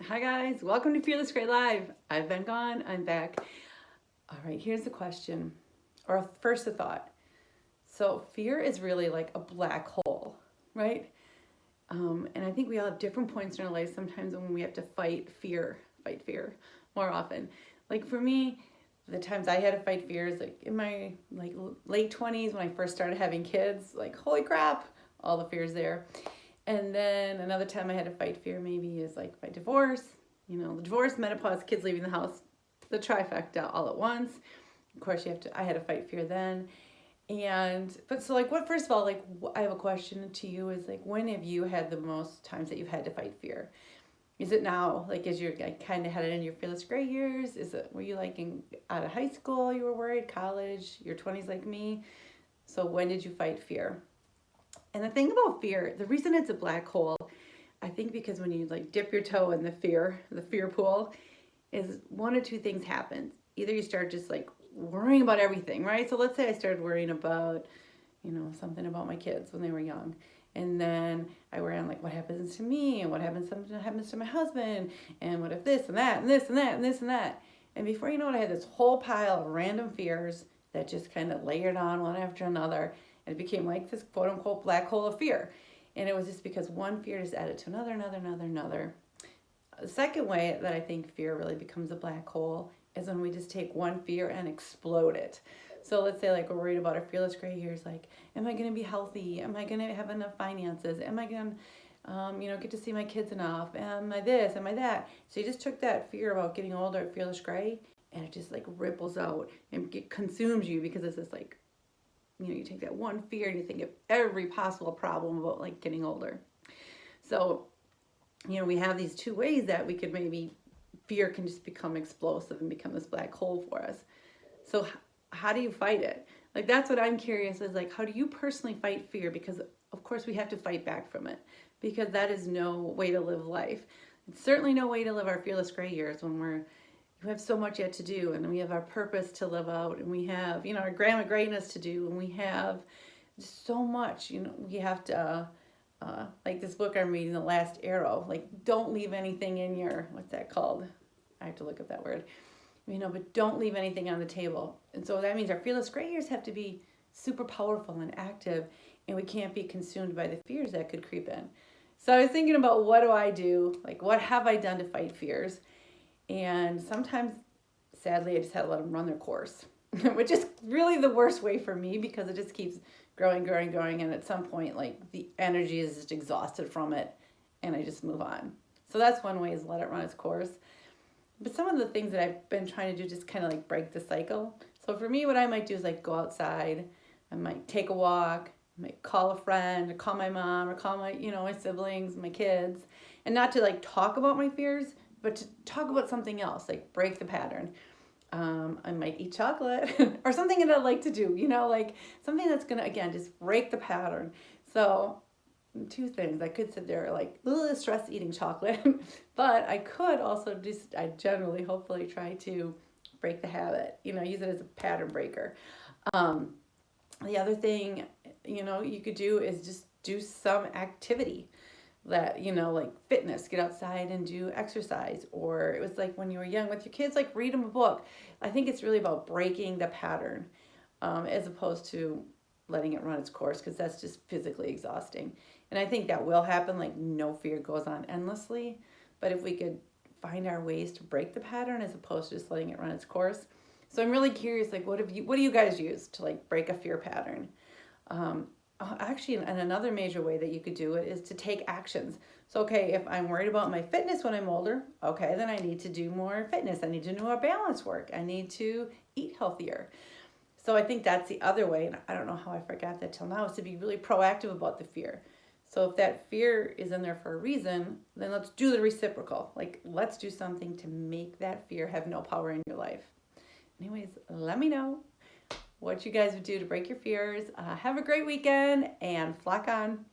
Hi guys, welcome to Fearless Gray Live. I've been gone, I'm back. All right, here's the question, or first a thought. So fear is really like a black hole, right? And I think we all have different points in our life sometimes when we have to fight fear more often. Like for me, the times I had to fight fears, like in my late 20s when I first started having kids, like holy crap, all the fears there. And then another time I had to fight fear maybe is like my divorce, the divorce, menopause, kids leaving the house, the trifecta all at once. Of course, I had to fight fear then. But so like what, first of all, like I have a question to you is like, when have you had the most times that you've had to fight fear? Is it now, like as you're like, kind of headed into your Fearless Gray years? Were you like out of high school you were worried, college, your 20s like me? So when did you fight fear? And the thing about fear, the reason it's a black hole, I think because when you like dip your toe in the fear pool, is one or two things happen. Either you start just like worrying about everything, right? So let's say I started worrying about, something about my kids when they were young. And then I worry on like what happens to me and what happens something happens to my husband and what if this and that and this and that and this and that. And before you know it, I had this whole pile of random fears that just kind of layered on one after another. And it became like this quote unquote black hole of fear. And it was just because one fear just added to another. The second way that I think fear really becomes a black hole is when we just take one fear and explode it. So let's say like we're worried about our Fearless Gray years, like, am I going to be healthy? Am I going to have enough finances? Am I going to, get to see my kids enough? Am I this? Am I that? So you just took that fear about getting older at Fearless Gray and it just like ripples out and consumes you because it's just like, you take that one fear and you think of every possible problem about like getting older. So, we have these two ways that we could maybe fear can just become explosive and become this black hole for us. So how do you fight it? Like that's what I'm curious is like, how do you personally fight fear? Because of course we have to fight back from it because that is no way to live life. It's certainly no way to live our Fearless Gray years when we have so much yet to do and we have our purpose to live out and we have, our grandma greatness to do and we have so much, we have to, like this book I'm reading, The Last Arrow, like don't leave anything in your, what's that called? I have to look up that word, but don't leave anything on the table. And so that means our Fearless Gray years have to be super powerful and active and we can't be consumed by the fears that could creep in. So I was thinking about what do I do? Like what have I done to fight fears? And sometimes, sadly, I just had to let them run their course, which is really the worst way for me because it just keeps growing. And at some point, like the energy is just exhausted from it and I just move on. So that's one way is let it run its course. But some of the things that I've been trying to do just kind of like break the cycle. So for me, what I might do is like go outside. I might take a walk. I might call a friend or call my mom or call my, my siblings, my kids. And not to like talk about my fears, but to talk about something else, like break the pattern. I might eat chocolate or something that I like to do, like something that's going to, again, just break the pattern. So two things. I could sit there like, stress eating chocolate, but I could also I generally, hopefully try to break the habit, use it as a pattern breaker. The other thing, you could do is just do some activity that like fitness, get outside and do exercise, or it was like when you were young with your kids, like read them a book. I think it's really about breaking the pattern as opposed to letting it run its course because that's just physically exhausting. And I think that will happen, like no fear goes on endlessly, but if we could find our ways to break the pattern as opposed to just letting it run its course. So I'm really curious, like what do you guys use to like break a fear pattern? Actually, and another major way that you could do it is to take actions. So, okay, if I'm worried about my fitness when I'm older, okay, then I need to do more fitness. I need to do more balance work. I need to eat healthier. So I think that's the other way, and I don't know how I forgot that till now, is to be really proactive about the fear. So if that fear is in there for a reason, then let's do the reciprocal. Like, let's do something to make that fear have no power in your life. Anyways, let me know what you guys would do to break your fears. Have a great weekend and flock on.